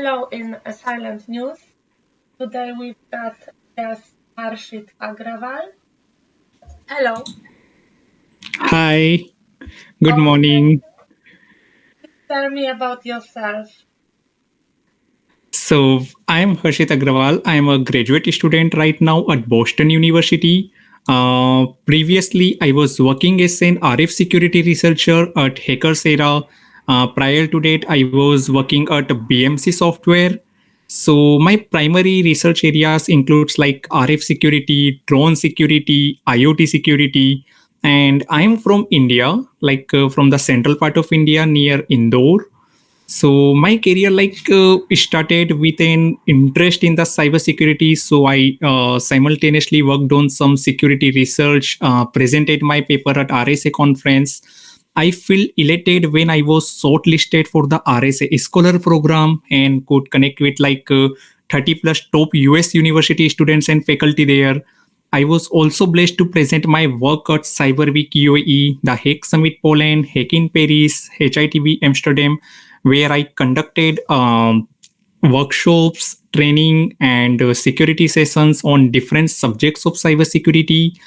Hello in Silent News. Today we've got guest Harshit Agrawal. Hello. Hi, good Okay, morning. tell me about yourself. I'm Harshit Agrawal. I'm a graduate student right now at Boston University. Previously, I was working as an RF security researcher at Hackersera. Prior to that, I was working at BMC Software. So my primary research areas includes like RF security, drone security, IoT security, and I'm from India, from the central part of India near Indore. So my career started with an interest in the cybersecurity. So I simultaneously worked on some security research, presented my paper at RSA conference. I feel elated when I was shortlisted for the RSA Scholar program and could connect with 30 plus top US university students and faculty there. I was also blessed to present my work at Cyber Week UAE, the Hack Summit Poland, Hack in Paris, HITV Amsterdam, where I conducted workshops, training, and security sessions on different subjects of cybersecurity.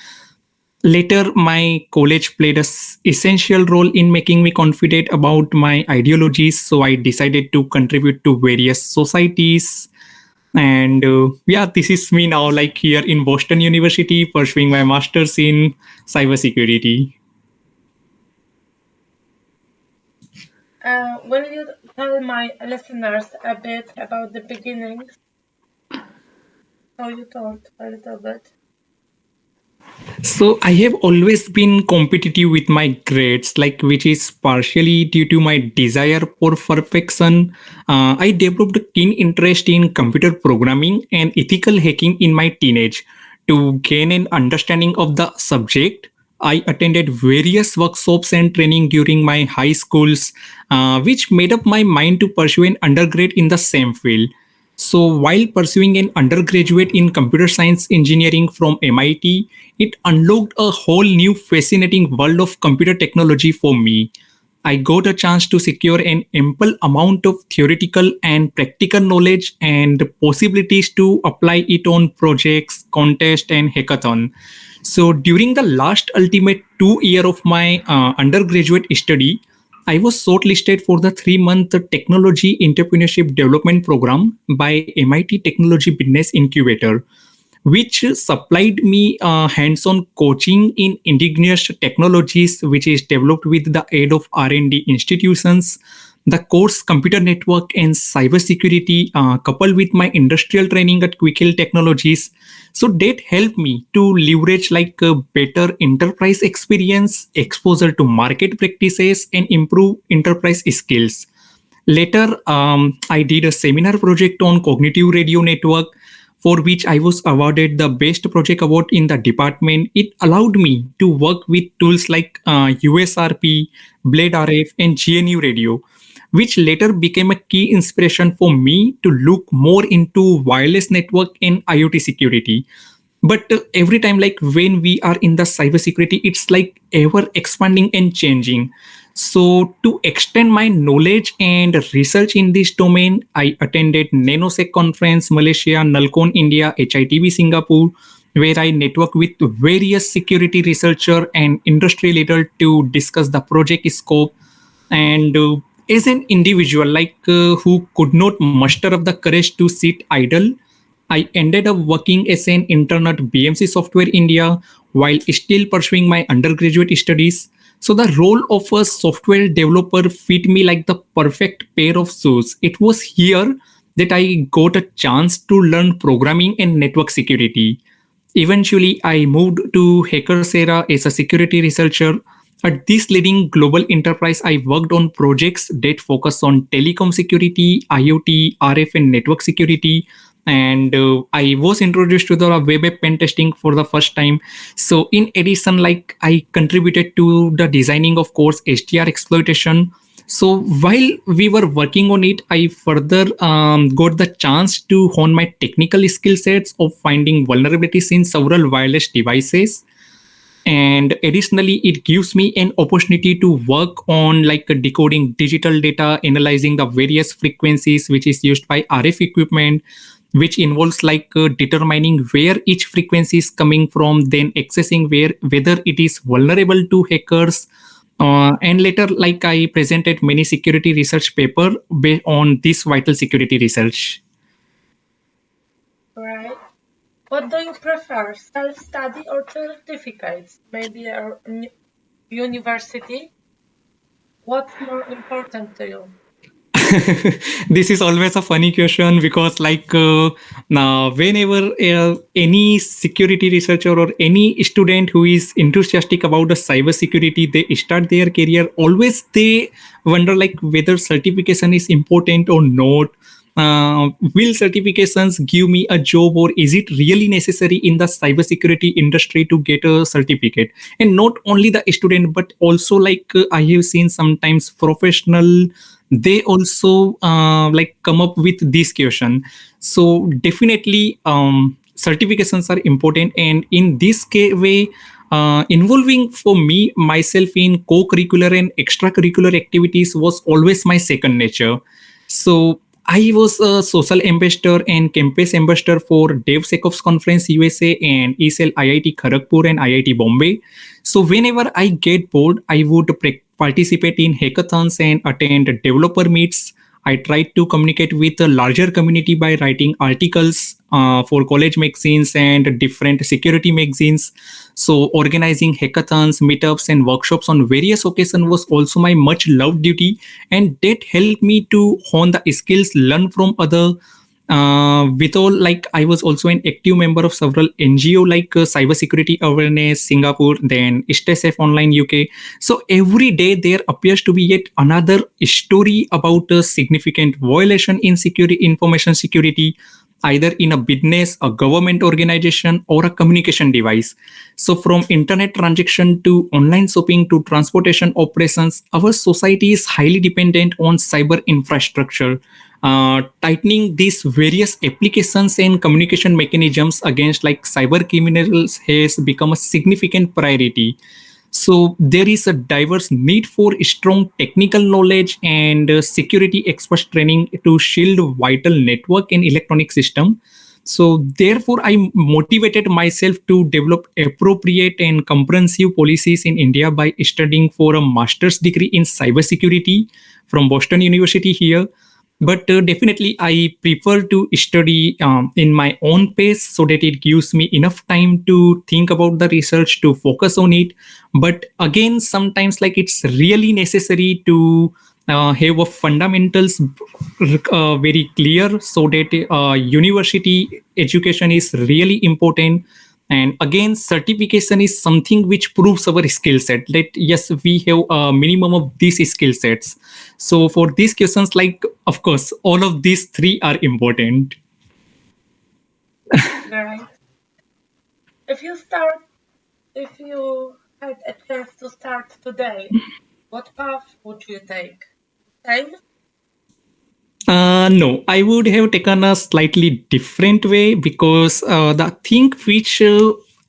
Later, my college played a essential role in making me confident about my ideologies, so I decided to contribute to various societies. And yeah, this is me now, like here in Boston University, pursuing my master's in cybersecurity. Will you tell my listeners a bit about the beginnings? So you told a little bit. So I have always been competitive with my grades, like which is partially due to my desire for perfection. I developed a keen interest in computer programming and ethical hacking in my teenage. To gain an understanding of the subject, I attended various workshops and training during my high schools, which made up my mind to pursue an undergrad in the same field. So, while pursuing an undergraduate in computer science engineering from MIT, it unlocked a whole new fascinating world of computer technology for me. I got a chance to secure an ample amount of theoretical and practical knowledge and possibilities to apply it on projects, contests, and hackathon. So during the last ultimate 2 year of my undergraduate study, I was shortlisted for the 3 month Technology Entrepreneurship Development Program by MIT Technology Business Incubator, which supplied me hands-on coaching in indigenous technologies, which is developed with the aid of R&D institutions. The course Computer Network and Cybersecurity, coupled with my industrial training at Quick Hill Technologies, so that helped me to leverage like a better enterprise experience, exposure to market practices, and improve enterprise skills. Later, I did a seminar project on cognitive radio network, for which I was awarded the Best Project Award in the department. It allowed me to work with tools like USRP, Blade RF, and GNU Radio, which later became a key inspiration for me to look more into wireless network and IoT security. But every time, like when we are in the cybersecurity, it's like ever expanding and changing. So to extend my knowledge and research in this domain, I attended nanosec conference Malaysia, Nalcon India, HITB Singapore, where I network with various security researcher and industry leader to discuss the project scope. And as an individual who could not muster up the courage to sit idle, I ended up working as an intern at BMC Software India while still pursuing my undergraduate studies. So the role of a software developer fit me like the perfect pair of shoes. It was here that I got a chance to learn programming and network security. Eventually, I moved to Hackersera as a security researcher. At this leading global enterprise, I worked on projects that focus on telecom security, IoT, RF, and network security. And I was introduced to the web app pen testing for the first time. So, in addition, like I contributed to the designing of course HDR exploitation. So while we were working on it, I further got the chance to hone my technical skill sets of finding vulnerabilities in several wireless devices. And additionally, it gives me an opportunity to work on like decoding digital data, analyzing the various frequencies which is used by RF equipment, which involves like determining where each frequency is coming from, then accessing whether it is vulnerable to hackers. And later, like I presented many security research paper based on this vital security research. Right. What do you prefer, self-study or certificates? Maybe a university? What's more important to you? This is always a funny question because like now whenever any security researcher or any student who is enthusiastic about the cyber security, they start their career, always they wonder like whether certification is important or not. Will certifications give me a job, or is it really necessary in the cybersecurity industry to get a certificate? And not only the student, but also like I have seen sometimes professional, they also like come up with this question. So definitely certifications are important, and in this way involving for me myself in co-curricular and extracurricular activities was always my second nature. So I was a social ambassador and campus ambassador for DevSecOps Conference USA and ESL IIT Kharagpur and IIT Bombay. So whenever I get bored, I would participate in hackathons and attend developer meets. I tried to communicate with a larger community by writing articles for college magazines and different security magazines. So organizing hackathons, meetups, and workshops on various occasions was also my much loved duty, and that helped me to hone the skills, learn from other. With all, like I was also an active member of several NGO like Cybersecurity Awareness Singapore, then Stay Safe Online UK. So every day there appears to be yet another story about a significant violation in security, information security, either in a business, a government organization, or a communication device. So from internet transaction to online shopping to transportation operations, our society is highly dependent on cyber infrastructure. Tightening these various applications and communication mechanisms against like cyber criminals has become a significant priority. So there is a diverse need for strong technical knowledge and security experts training to shield vital network and electronic system. So therefore, I motivated myself to develop appropriate and comprehensive policies in India by studying for a master's degree in cybersecurity from Boston University here. But definitely I prefer to study in my own pace so that it gives me enough time to think about the research, to focus on it. But again, sometimes like it's really necessary to have a fundamentals very clear so that university education is really important. And again, certification is something which proves our skill set, that yes, we have a minimum of these skill sets. So for these questions, like of course all of these three are important. Right. If you start, if you had a chance to start today, what path would you take? Same? No, I would have taken a slightly different way because the thing which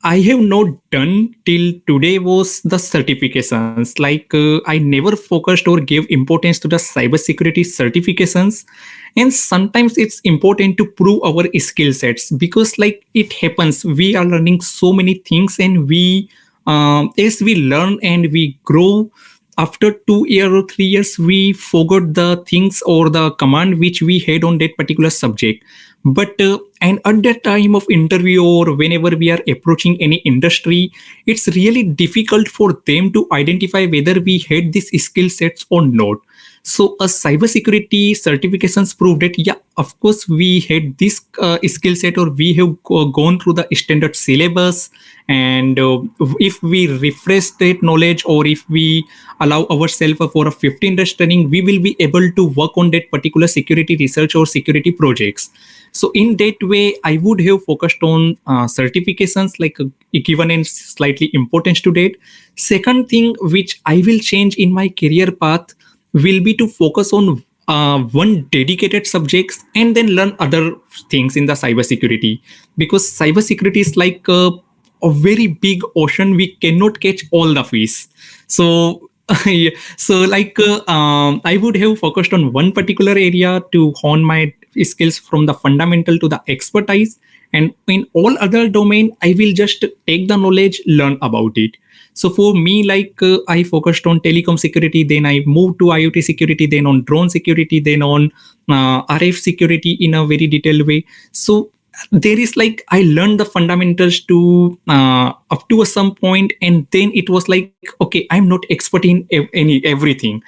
I have not done till today was the certifications. Like I never focused or gave importance to the cybersecurity certifications, and sometimes it's important to prove our skill sets because like it happens, we are learning so many things, and we as we learn and we grow, after 2 years or 3 years we forgot the things or the command which we had on that particular subject. But and at that time of interview or whenever we are approaching any industry, it's really difficult for them to identify whether we had these skill sets or not. So a cybersecurity certifications prove that yeah, of course we had this skill set, or we have gone through the standard syllabus. And if we refresh that knowledge, or if we allow ourselves for a 15 days training, we will be able to work on that particular security research or security projects. So in that way, I would have focused on certifications, like given in slightly importance to that. Second thing which I will change in my career path will be to focus on one dedicated subjects and then learn other things in the cybersecurity, because cybersecurity is like a very big ocean. We cannot catch all the fish. So yeah, so I would have focused on one particular area to hone my skills from the fundamental to the expertise, and in all other domain I will just take the knowledge, learn about it. So for me, I focused on telecom security, then I moved to IoT security, then on drone security, then on RF security in a very detailed way. So there is like I learned the fundamentals to up to a some point, and then it was like, okay, I'm not expert in any everything.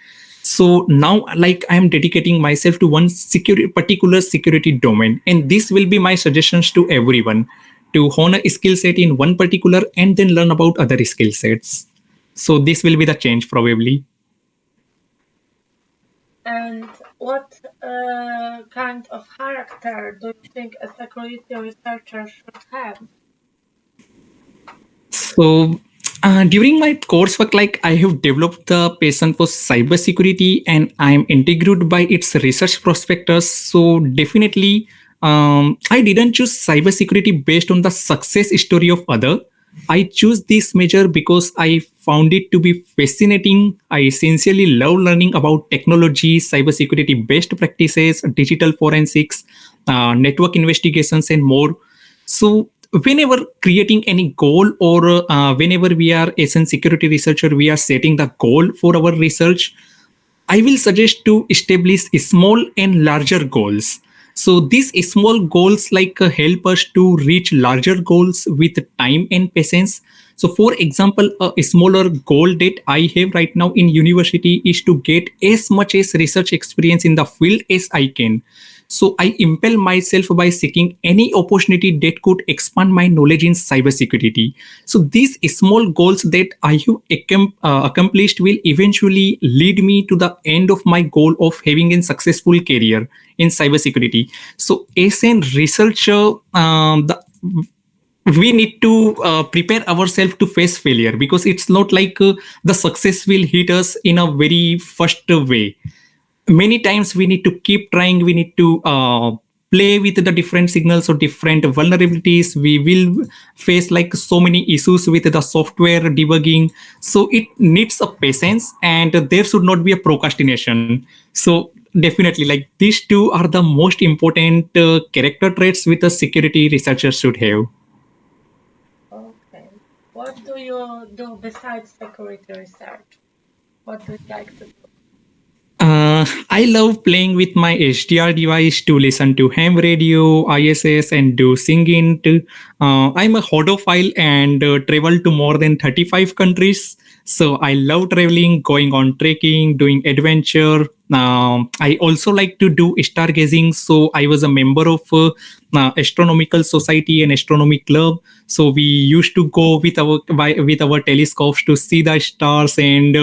So now like I am dedicating myself to one security particular security domain, and this will be my suggestions to everyone to hone a skill set in one particular and then learn about other skill sets. So this will be the change probably. And what kind of character do you think a security researcher should have? So during my coursework, like I have developed the passion for cybersecurity, and I'm intrigued by its research prospectus. So definitely, I didn't choose cybersecurity based on the success story of other. I choose this major because I found it to be fascinating. I sincerely love learning about technology, cybersecurity best practices, digital forensics, network investigations, and more. So whenever creating any goal, or whenever we are as a security researcher, we are setting the goal for our research, I will suggest to establish small and larger goals. So these small goals help us to reach larger goals with time and patience. So for example, a smaller goal that I have right now in university is to get as much as research experience in the field as I can. So I impel myself by seeking any opportunity that could expand my knowledge in cybersecurity. So these small goals that I have accomplished will eventually lead me to the end of my goal of having a successful career in cybersecurity. So as a researcher, we need to prepare ourselves to face failure, because it's not like the success will hit us in a very first way. Many times we need to keep trying, we need to play with the different signals or different vulnerabilities. We will face like so many issues with the software debugging, so it needs a patience, and there should not be a procrastination. So definitely, like these two are the most important character traits with a security researcher should have. Okay. What do you do besides security research? What do you like to do? I love playing with my HDR device to listen to ham radio, ISS, and do singing. I'm a hodophile and travel to more than 35 countries. So I love traveling, going on trekking, doing adventure. I also like to do stargazing. So I was a member of astronomical society and astronomy club. So we used to go with with our telescopes to see the stars and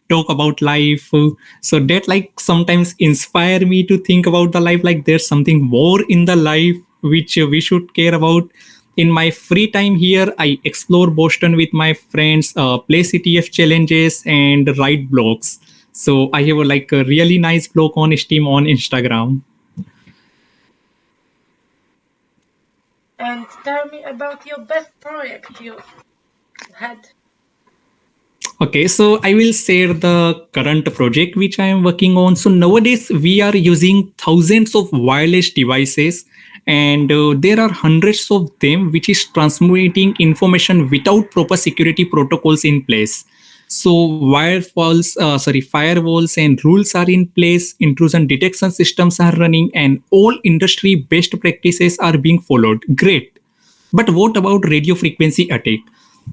talk about life. So that like sometimes inspire me to think about the life, like there's something more in the life which we should care about. In my free time here, I explore Boston with my friends, play CTF challenges, and write blogs. So I have like a really nice blog on Steam on Instagram. And tell me about your best project you had. Okay, so I will share the current project which I am working on. So nowadays we are using thousands of wireless devices, and there are hundreds of them which is transmitting information without proper security protocols in place. So firewalls and rules are in place, intrusion detection systems are running, and all industry best practices are being followed. Great. But what about radio frequency attack?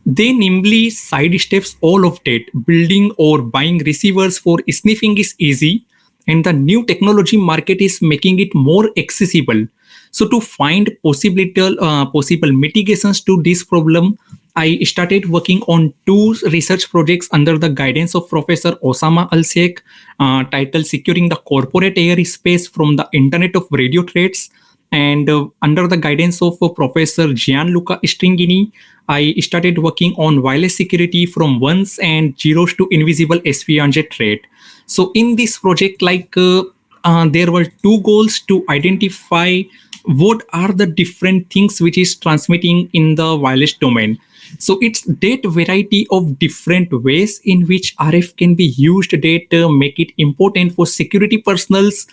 They nimbly sidesteps all of that. Building or buying receivers for sniffing is easy, and the new technology market is making it more accessible. So to find possible mitigations to this problem, I started working on two research projects under the guidance of Professor Osama Al Sheikh, titled "Securing the Corporate Airspace from the Internet of Radio Threats." And under the guidance of Professor Gianluca Stringini, I started working on wireless security from ones and zeros to invisible espionage threat. So in this project, there were two goals: to identify what are the different things which is transmitting in the wireless domain. So it's that variety of different ways in which RF can be used that make it important for security personals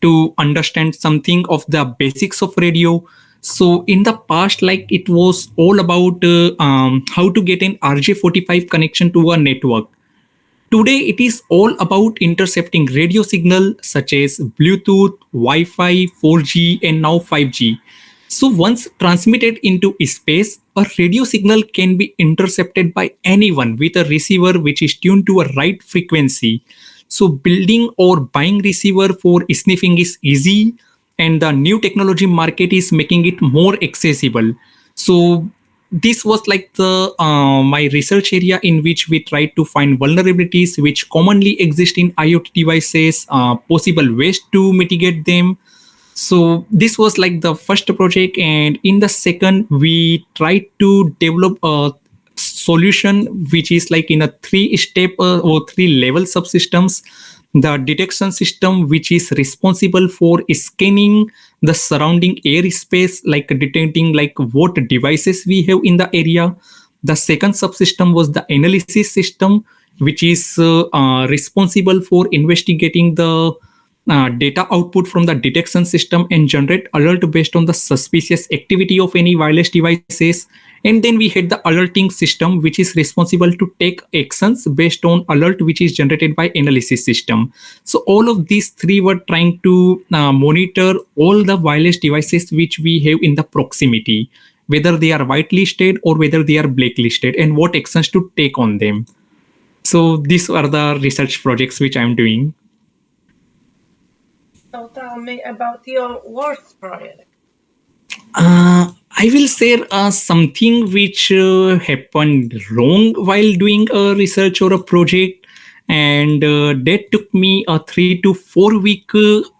to understand something of the basics of radio. So in the past, like it was all about how to get an RJ45 connection to a network. Today, it is all about intercepting radio signal such as Bluetooth, Wi-Fi, 4G, and now 5G. So once transmitted into space, a radio signal can be intercepted by anyone with a receiver which is tuned to a right frequency. So building or buying receiver for sniffing is easy, and the new technology market is making it more accessible. So this was like the my research area in which we tried to find vulnerabilities which commonly exist in IoT devices, possible ways to mitigate them. So this was like the first project, and in the second we tried to develop a solution which is like in a three step or three level subsystems. The detection system which is responsible for scanning the surrounding airspace, like detecting like what devices we have in the area. The second subsystem was the analysis system, which is responsible for investigating the data output from the detection system and generate alert based on the suspicious activity of any wireless devices. And then we had the alerting system which is responsible to take actions based on alert which is generated by analysis system. So all of these three were trying to monitor all the wireless devices which we have in the proximity, whether they are whitelisted or whether they are blacklisted, and what actions to take on them. So these are the research projects which I'm doing. So tell me about your worst project. I will share something which happened wrong while doing a research or a project, and that took me a 3 to 4 week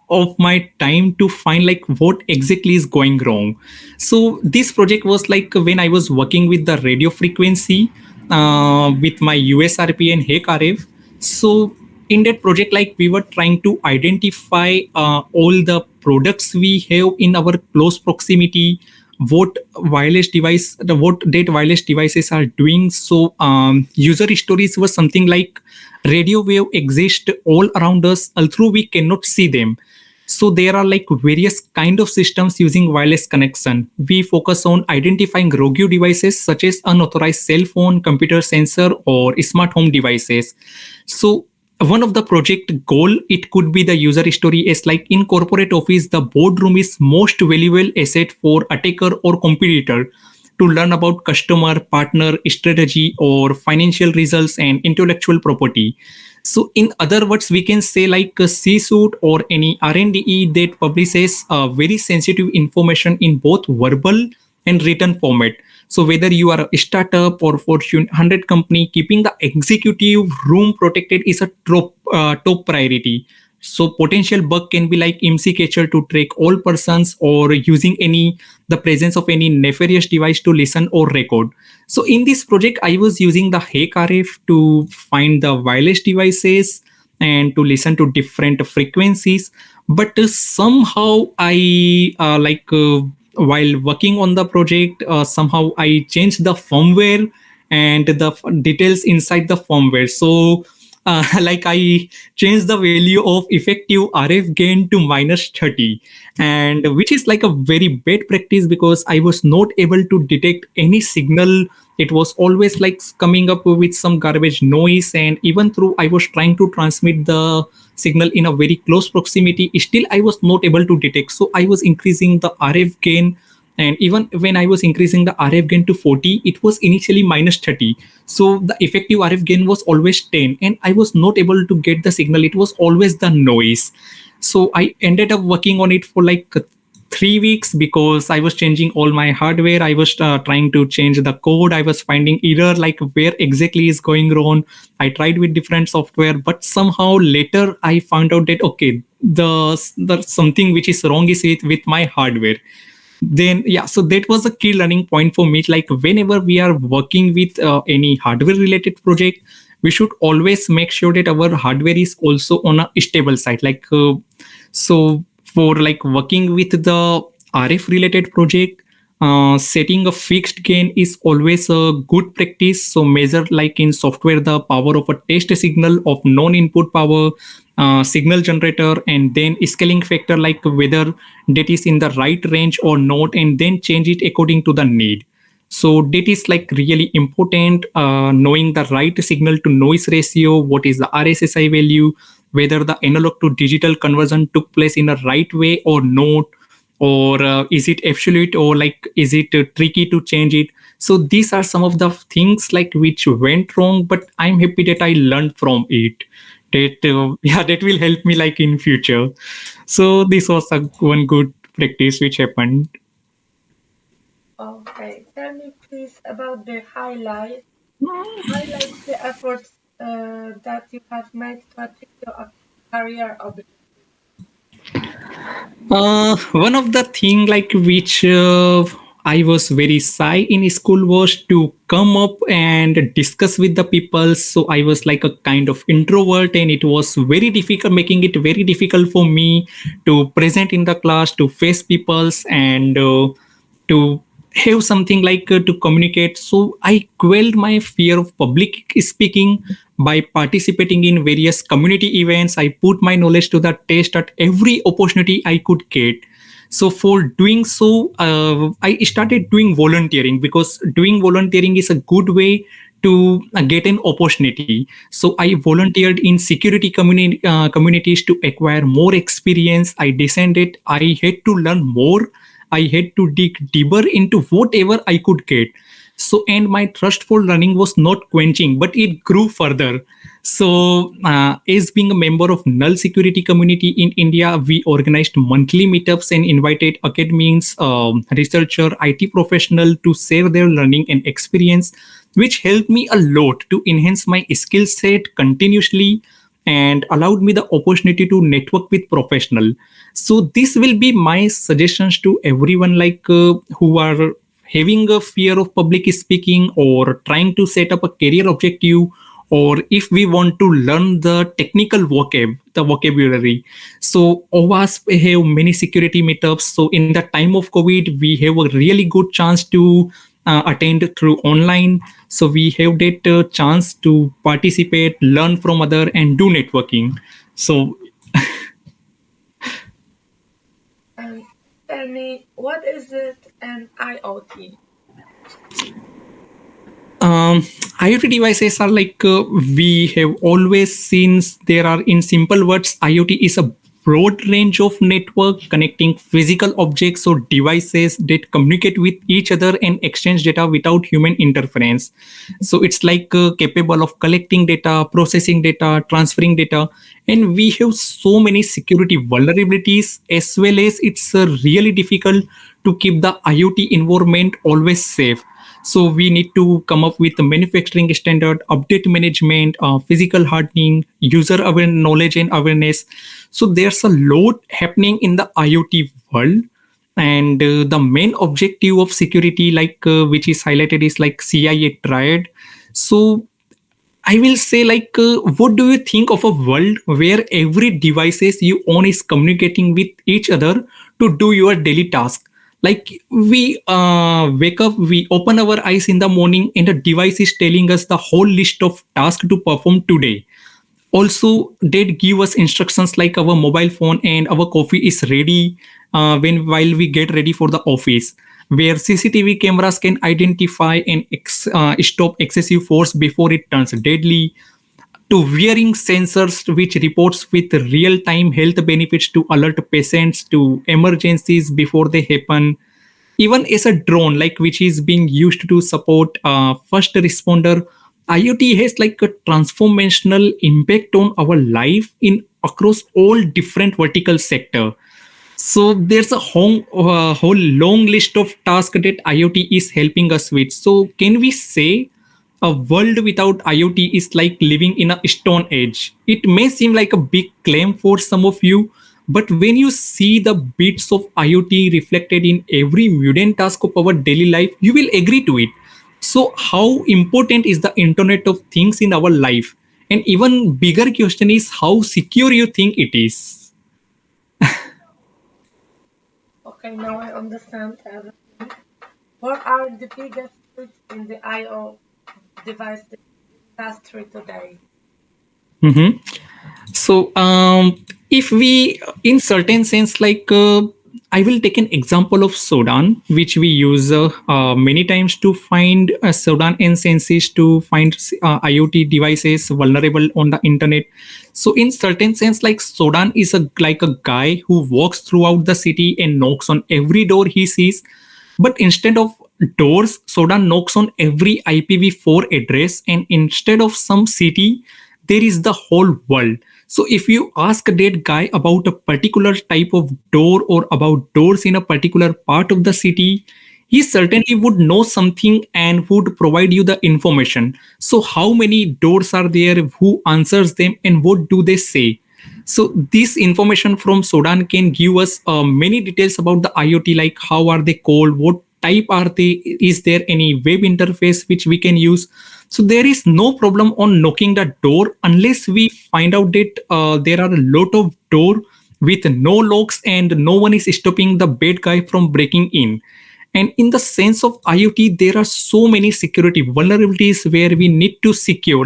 of my time to find like what exactly is going wrong. So this project was like when I was working with the radio frequency with my USRP and HEC RF. So in that project, like we were trying to identify all the products we have in our close proximity, what wireless device the what that wireless devices are doing. So user stories were something like radio wave exist all around us, although we cannot see them. So there are like various kind of systems using wireless connection. We focus on identifying rogue devices such as unauthorized cell phone, computer sensor, or smart home devices. So one of the project goal, it could be the user story is like in corporate office the boardroom is most valuable asset for attacker or competitor to learn about customer partner strategy or financial results and intellectual property. So in other words, we can say like a C-suite or any R&D that publishes very sensitive information in both verbal and written format. So whether you are a startup or Fortune 100 company, keeping the executive room protected is a top priority. So potential bug can be like IMSI catcher to track all persons, or using any the presence of any nefarious device to listen or record. So in this project, I was using the HEC RF to find the wireless devices and to listen to different frequencies. But somehow I while working on the project, somehow I changed the firmware and the details inside the firmware. So like I changed the value of effective RF gain to minus 30, and which is like a very bad practice because I was not able to detect any signal. It was always like coming up with some garbage noise, and even though I was trying to transmit the signal in a very close proximity, still I was not able to detect. So I was increasing the RF gain, and even when I was increasing the RF gain to 40, it was initially minus 30. So the effective RF gain was always 10, and I was not able to get the signal. It was always the noise. So I ended up working on it for like 3 weeks because I was changing all my hardware. I was trying to change the code. I was finding error like where exactly is going wrong. I tried with different software, but somehow later I found out that okay, the something which is wrong is with my hardware. Then yeah, so that was a key learning point for me. Like whenever we are working with any hardware related project, we should always make sure that our hardware is also on a stable side. So for like working with the RF related project, Setting a fixed gain is always a good practice. So measure like in software the power of a test signal of non-input power signal generator, and then scaling factor like whether that is in the right range or not, and then change it according to the need. So that is like really important, knowing the right signal to noise ratio, what is the RSSI value, whether the analog to digital conversion took place in a right way or not, or is it absolute, or like is it tricky to change it. So these are some of the things like which went wrong, but I'm happy that I learned from it, that yeah, that will help me like in future. So this was a one good practice which happened. Okay, tell me please about the highlight the efforts that you have made to achieve your career objective. One of the thing like which I was very shy in school was to come up and discuss with the people. So I was like a kind of introvert, and it was very difficult, making it very difficult for me to present in the class, to face peoples, and to have something like to communicate. So I quelled my fear of public speaking by participating in various community events. I put my knowledge to the test at every opportunity I could get. So for doing so, I started doing volunteering, because doing volunteering is a good way to get an opportunity. So I volunteered in security communities to acquire more experience. I descended, I had to learn more, I had to dig deeper into whatever I could get. So, and my thirst for learning was not quenching, but it grew further. So, as being a member of Null Security community in India, we organized monthly meetups and invited academics, researcher, IT professional to share their learning and experience, which helped me a lot to enhance my skill set continuously and allowed me the opportunity to network with professional. So this will be my suggestions to everyone like who are having a fear of public speaking or trying to set up a career objective, or if we want to learn the technical the vocabulary. So OWASP have many security meetups. So in the time of COVID, we have a really good chance to attend through online. So we have that chance to participate, learn from other, and do networking. So And tell me, what is it an IoT? um, IoT devices are like we have always seen. There are, in simple words, IoT is a broad range of network connecting physical objects or devices that communicate with each other and exchange data without human interference. So it's like capable of collecting data, processing data, transferring data, and we have so many security vulnerabilities, as well as it's really difficult to keep the IoT environment always safe. So we need to come up with a manufacturing standard, update management, physical hardening, user aware knowledge and awareness. So there's a lot happening in the IoT world. And the main objective of security, like which is highlighted, is like CIA triad. So I will say, like, what do you think of a world where every devices you own is communicating with each other to do your daily task? Like we wake up, we open our eyes in the morning, and the device is telling us the whole list of tasks to perform today. Also, they'd give us instructions like our mobile phone and our coffee is ready when while we get ready for the office, where CCTV cameras can identify and stop excessive force before it turns deadly, to wearing sensors which reports with real-time health benefits to alert patients to emergencies before they happen, even as a drone like which is being used to support first responder. IoT has like a transformational impact on our life in across all different vertical sector. So there's a whole long list of tasks that IoT is helping us with. So can we say a world without IoT is like living in a stone age? It may seem like a big claim for some of you, but when you see the bits of IoT reflected in every mundane task of our daily life, you will agree to it. So how important is the Internet of Things in our life? And even bigger question is how secure you think it is. Okay, now I understand everything. What are the biggest threats in the IO device industry today? Mhm. So, if we, in certain sense, I will take an example of Sodan, which we use many times to find Sodan instances to find IoT devices vulnerable on the internet. So, in certain sense, like Sodan is like a guy who walks throughout the city and knocks on every door he sees, but instead of doors, Soda knocks on every IPv4 address, and instead of some city, there is the whole world. So if you ask that guy about a particular type of door or about doors in a particular part of the city, he certainly would know something and would provide you the information. So how many doors are there, who answers them, and what do they say? So this information from Sudan can give us many details about the IoT, like how are they called, what type are they, is there any web interface which we can use. So there is no problem on knocking the door unless we find out that there are a lot of door with no locks and no one is stopping the bad guy from breaking in. And in the sense of IoT, there are so many security vulnerabilities where we need to secure,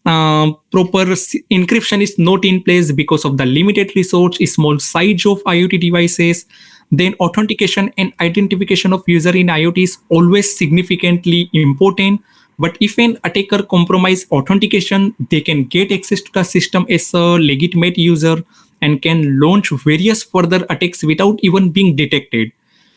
proper encryption is not in place because of the limited resource, small size of IoT devices. Then authentication and identification of user in IoT is always significantly important. But if an attacker compromise authentication, they can get access to the system as a legitimate user and can launch various further attacks without even being detected.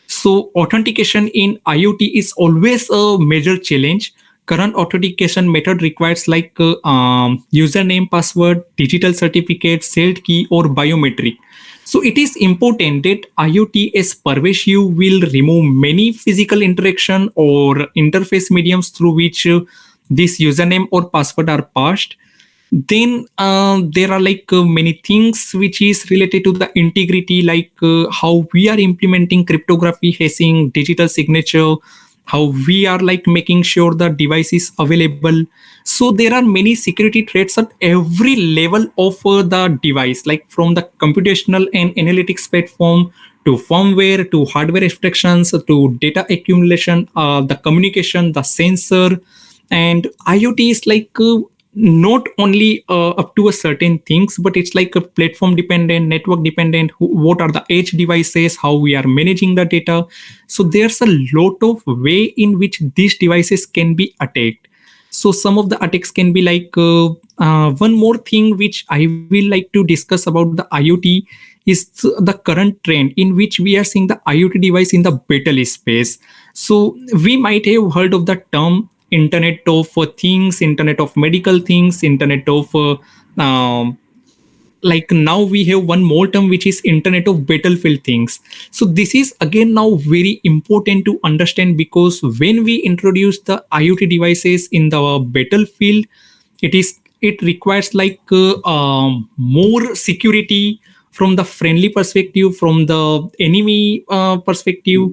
So authentication in IoT is always a major challenge. Current authentication method requires username, password, digital certificate, sealed key, or biometric. So it is important that IoT as pervasive will remove many physical interaction or interface mediums through which this username or password are passed. Then there are many things which is related to the integrity, how we are implementing cryptography, hashing, digital signature, how we are like making sure the device is available. So there are many security threats at every level of the device, like from the computational and analytics platform to firmware to hardware abstractions to data accumulation, the communication, the sensor. And IoT is not only up to a certain things, but it's like a platform dependent, network dependent, what are the edge devices, how we are managing the data. So there's a lot of way in which these devices can be attacked. So some of the attacks can be one more thing which I will like to discuss about the IoT is the current trend in which we are seeing the IoT device in the battle space. So we might have heard of the term internet of things, internet of medical things, internet of like now we have one more term which is internet of battlefield things. So this is again now very important to understand, because when we introduce the IoT devices in the battlefield, it requires more security from the friendly perspective, from the enemy perspective.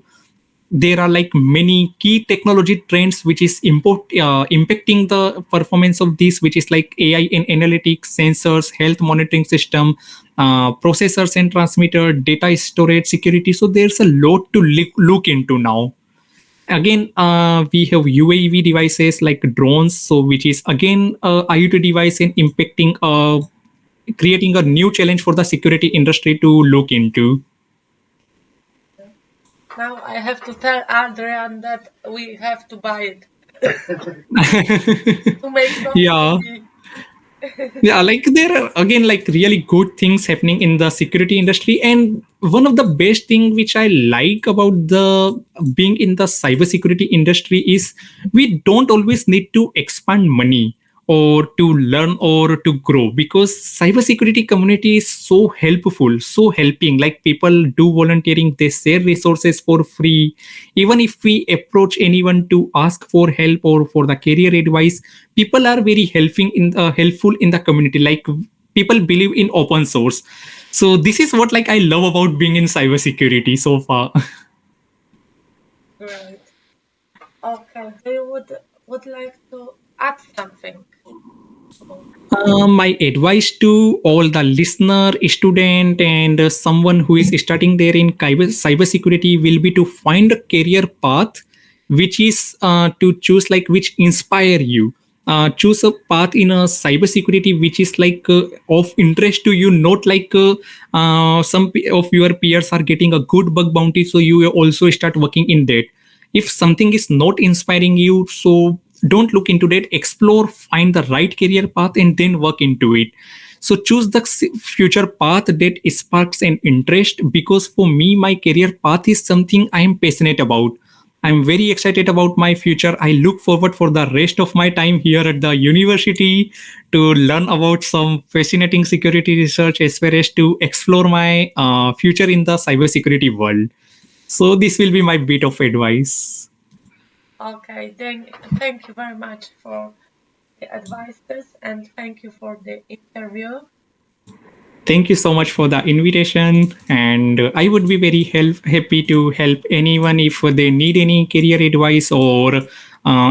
There are like many key technology trends which is impacting the performance of this, which is like AI and analytics, sensors, health monitoring system, processors and transmitter, data storage, security. So there's a lot to look into now. Again, we have UAV devices like drones, so which is again IoT device and impacting creating a new challenge for the security industry to look into. Now I have to tell Adrian that we have to buy it to make some Yeah. movie. Yeah, like there are again like really good things happening in the security industry. And one of the best thing which I like about the being in the cybersecurity industry is we don't always need to expand money or to learn or to grow, because cybersecurity community is so helpful, so helping. Like people do volunteering, they share resources for free. Even if we approach anyone to ask for help or for the career advice, people are very helpful in the community. Like people believe in open source. So this is what like I love about being in cybersecurity so far. Right. Okay. Do you would like to add something? My advice to all the listener, student, and someone who is starting there in cybersecurity will be to find a career path which is to choose like which inspire you. Choose a path in a cybersecurity which is like of interest to you, not like of your peers are getting a good bug bounty, so you also start working in that. If something is not inspiring you, so don't look into that. Explore, find the right career path, and then work into it. So choose the future path that sparks an interest, because for me my career path is something I am passionate about. I'm very excited about my future. I look forward for the rest of my time here at the university to learn about some fascinating security research as well as to explore my future in the cybersecurity world. So this will be my bit of advice. Okay, then thank you very much for the advices and thank you for the interview. Thank you so much for the invitation, and I would be very happy to help anyone if they need any career advice, or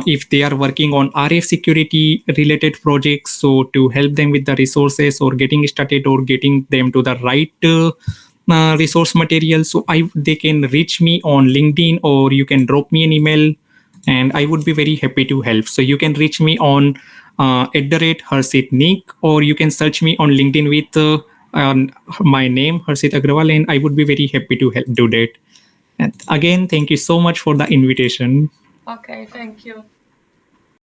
if they are working on RF security related projects. So to help them with the resources or getting started or getting them to the right resource material. So they can reach me on LinkedIn, or you can drop me an email, and I would be very happy to help. So you can reach me on at the rate Harshit Nick, or you can search me on LinkedIn with my name Harshit Agrawal, and I would be very happy to help do that. And again, thank you so much for the invitation. Okay, thank you.